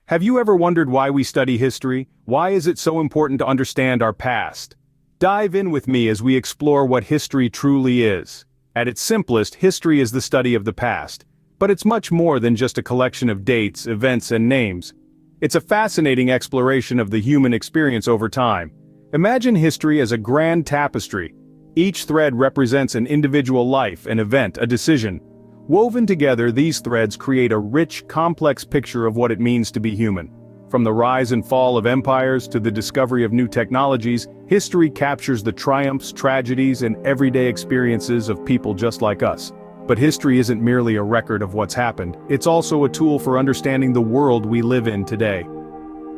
Have you ever wondered why we study history? Why is it so important to understand our past? Dive in with me as we explore what history truly is. At its simplest, history is the study of the past. But it's much more than just a collection of dates, events, and names. It's a fascinating exploration of the human experience over time. Imagine history as a grand tapestry. Each thread represents an individual life, an event, a decision. Woven together, these threads create a rich, complex picture of what it means to be human. From the rise and fall of empires to the discovery of new technologies, history captures the triumphs, tragedies, and everyday experiences of people just like us. But history isn't merely a record of what's happened, it's also a tool for understanding the world we live in today.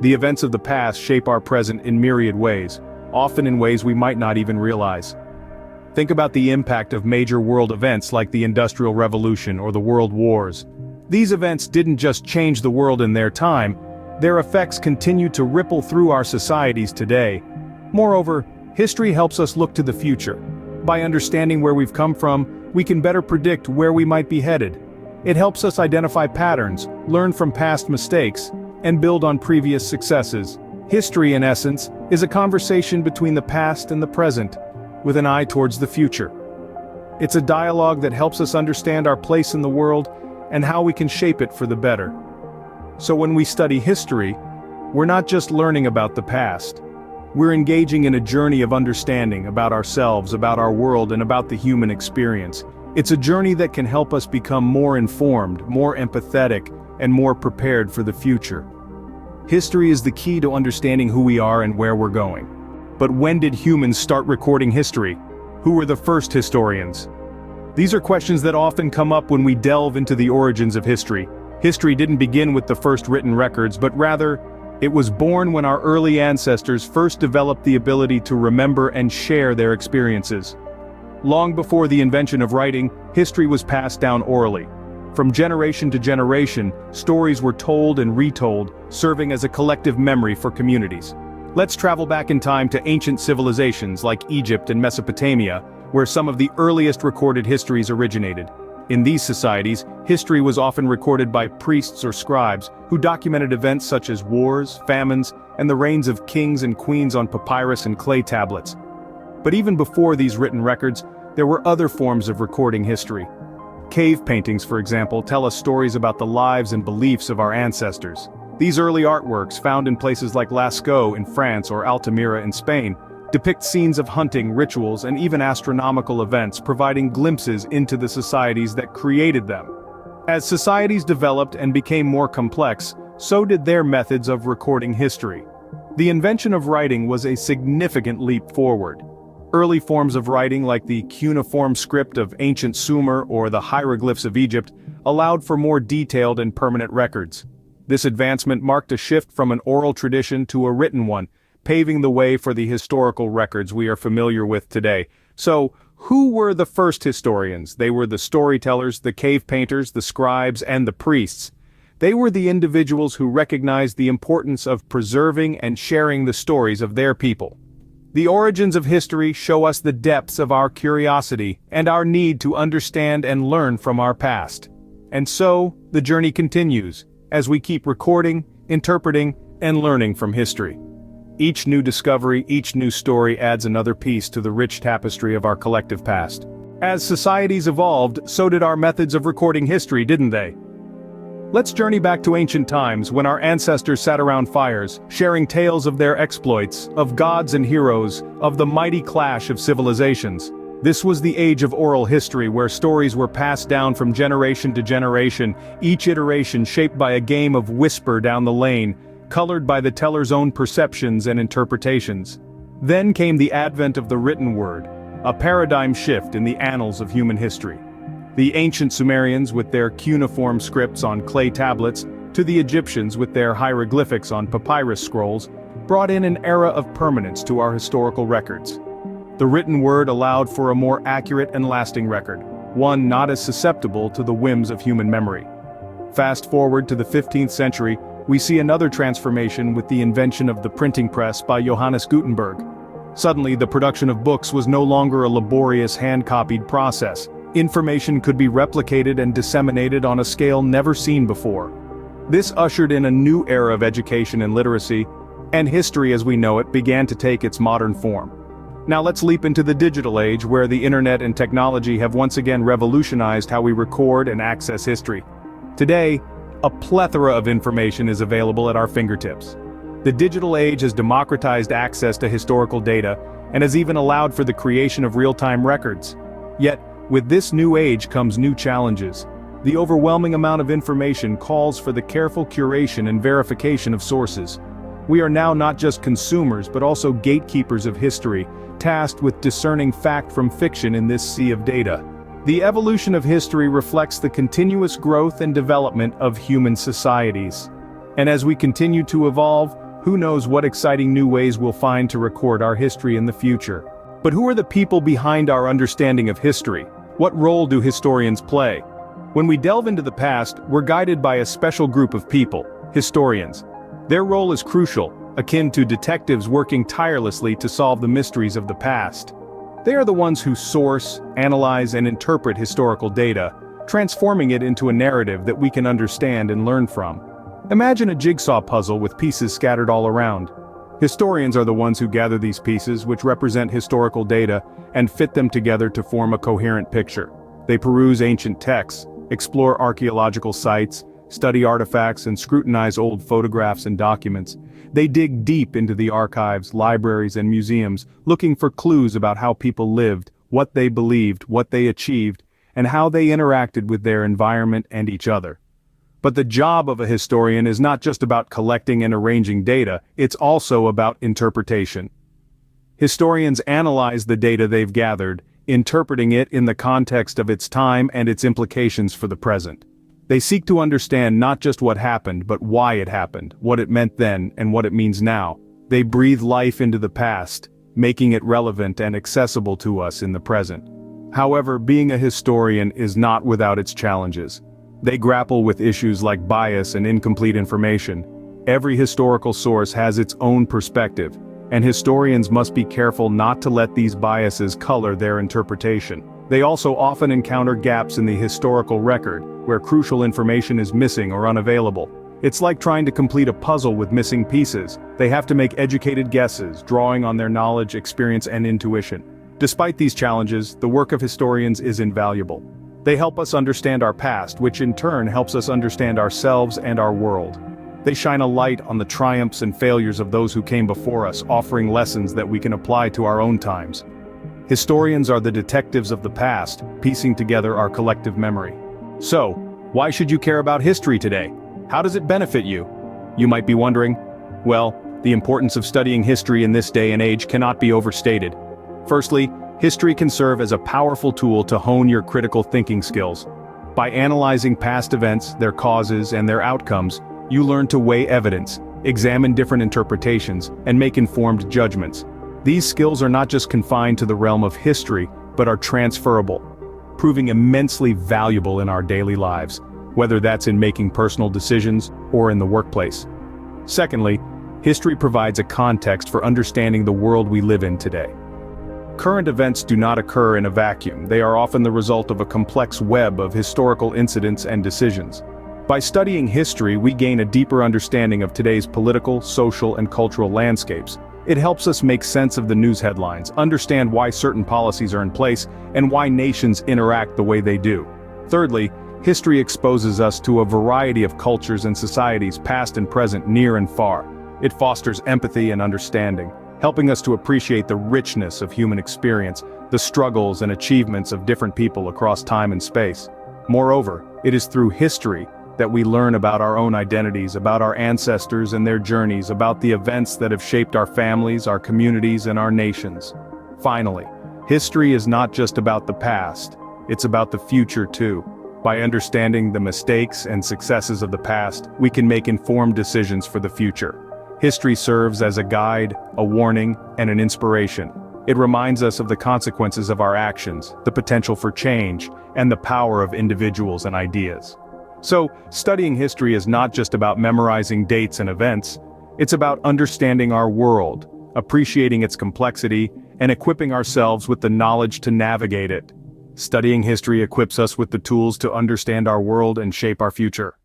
The events of the past shape our present in myriad ways, often in ways we might not even realize. Think about the impact of major world events like the Industrial Revolution or the World Wars. These events didn't just change the world in their time, their effects continue to ripple through our societies today. Moreover, history helps us look to the future. By understanding where we've come from, we can better predict where we might be headed. It helps us identify patterns, learn from past mistakes, and build on previous successes. History, in essence, is a conversation between the past and the present, with an eye towards the future. It's a dialogue that helps us understand our place in the world and how we can shape it for the better. So when we study history, we're not just learning about the past. We're engaging in a journey of understanding about ourselves, about our world, and about the human experience. It's a journey that can help us become more informed, more empathetic, and more prepared for the future. History is the key to understanding who we are and where we're going. But when did humans start recording history? Who were the first historians? These are questions that often come up when we delve into the origins of history. History didn't begin with the first written records, but rather, it was born when our early ancestors first developed the ability to remember and share their experiences. Long before the invention of writing, history was passed down orally. From generation to generation, stories were told and retold, serving as a collective memory for communities. Let's travel back in time to ancient civilizations like Egypt and Mesopotamia, where some of the earliest recorded histories originated. In these societies, history was often recorded by priests or scribes, who documented events such as wars, famines, and the reigns of kings and queens on papyrus and clay tablets. But even before these written records, there were other forms of recording history. Cave paintings, for example, tell us stories about the lives and beliefs of our ancestors. These early artworks, found in places like Lascaux in France or Altamira in Spain, depict scenes of hunting, rituals, and even astronomical events, providing glimpses into the societies that created them. As societies developed and became more complex, so did their methods of recording history. The invention of writing was a significant leap forward. Early forms of writing like the cuneiform script of ancient Sumer or the hieroglyphs of Egypt allowed for more detailed and permanent records. This advancement marked a shift from an oral tradition to a written one, paving the way for the historical records we are familiar with today. So, who were the first historians? They were the storytellers, the cave painters, the scribes, and the priests. They were the individuals who recognized the importance of preserving and sharing the stories of their people. The origins of history show us the depths of our curiosity and our need to understand and learn from our past. And so, the journey continues, as we keep recording, interpreting, and learning from history. Each new discovery, each new story adds another piece to the rich tapestry of our collective past. As societies evolved, so did our methods of recording history, didn't they? Let's journey back to ancient times when our ancestors sat around fires, sharing tales of their exploits, of gods and heroes, of the mighty clash of civilizations. This was the age of oral history where stories were passed down from generation to generation, each iteration shaped by a game of whisper down the lane, colored by the teller's own perceptions and interpretations. Then came the advent of the written word, a paradigm shift in the annals of human history. The ancient Sumerians with their cuneiform scripts on clay tablets, to the Egyptians with their hieroglyphics on papyrus scrolls, brought in an era of permanence to our historical records. The written word allowed for a more accurate and lasting record, one not as susceptible to the whims of human memory. Fast forward to the 15th century, we see another transformation with the invention of the printing press by Johannes Gutenberg. Suddenly, the production of books was no longer a laborious hand-copied process. Information could be replicated and disseminated on a scale never seen before. This ushered in a new era of education and literacy, and history as we know it began to take its modern form. Now let's leap into the digital age where the internet and technology have once again revolutionized how we record and access history. Today, a plethora of information is available at our fingertips. The digital age has democratized access to historical data and has even allowed for the creation of real-time records. Yet, with this new age comes new challenges. The overwhelming amount of information calls for the careful curation and verification of sources. We are now not just consumers but also gatekeepers of history, tasked with discerning fact from fiction in this sea of data. The evolution of history reflects the continuous growth and development of human societies. And as we continue to evolve, who knows what exciting new ways we'll find to record our history in the future. But who are the people behind our understanding of history? What role do historians play? When we delve into the past, we're guided by a special group of people, historians. Their role is crucial, akin to detectives working tirelessly to solve the mysteries of the past. They are the ones who source, analyze, and interpret historical data, transforming it into a narrative that we can understand and learn from. Imagine a jigsaw puzzle with pieces scattered all around. Historians are the ones who gather these pieces, which represent historical data, and fit them together to form a coherent picture. They peruse ancient texts, explore archaeological sites, study artifacts, and scrutinize old photographs and documents. They dig deep into the archives, libraries, and museums, looking for clues about how people lived, what they believed, what they achieved, and how they interacted with their environment and each other. But the job of a historian is not just about collecting and arranging data, it's also about interpretation. Historians analyze the data they've gathered, interpreting it in the context of its time and its implications for the present. They seek to understand not just what happened, but why it happened, what it meant then, and what it means now. They breathe life into the past, making it relevant and accessible to us in the present. However, being a historian is not without its challenges. They grapple with issues like bias and incomplete information. Every historical source has its own perspective, and historians must be careful not to let these biases color their interpretation. They also often encounter gaps in the historical record, where crucial information is missing or unavailable. It's like trying to complete a puzzle with missing pieces. They have to make educated guesses, drawing on their knowledge, experience, and intuition. Despite these challenges, the work of historians is invaluable. They help us understand our past, which in turn helps us understand ourselves and our world. They shine a light on the triumphs and failures of those who came before us, offering lessons that we can apply to our own times. Historians are the detectives of the past, piecing together our collective memory. So, why should you care about history today? How does it benefit you? You might be wondering. Well, the importance of studying history in this day and age cannot be overstated. Firstly, history can serve as a powerful tool to hone your critical thinking skills. By analyzing past events, their causes, and their outcomes, you learn to weigh evidence, examine different interpretations, and make informed judgments. These skills are not just confined to the realm of history, but are transferable, proving immensely valuable in our daily lives, whether that's in making personal decisions or in the workplace. Secondly, history provides a context for understanding the world we live in today. Current events do not occur in a vacuum. They are often the result of a complex web of historical incidents and decisions. By studying history, we gain a deeper understanding of today's political, social, and cultural landscapes. It helps us make sense of the news headlines, understand why certain policies are in place, and why nations interact the way they do. Thirdly, history exposes us to a variety of cultures and societies, past and present, near and far. It fosters empathy and understanding, helping us to appreciate the richness of human experience, the struggles and achievements of different people across time and space. Moreover, it is through history that we learn about our own identities, about our ancestors and their journeys, about the events that have shaped our families, our communities, and our nations. Finally, history is not just about the past, it's about the future too. By understanding the mistakes and successes of the past, we can make informed decisions for the future. History serves as a guide, a warning, and an inspiration. It reminds us of the consequences of our actions, the potential for change, and the power of individuals and ideas. So, studying history is not just about memorizing dates and events, it's about understanding our world, appreciating its complexity, and equipping ourselves with the knowledge to navigate it. Studying history equips us with the tools to understand our world and shape our future.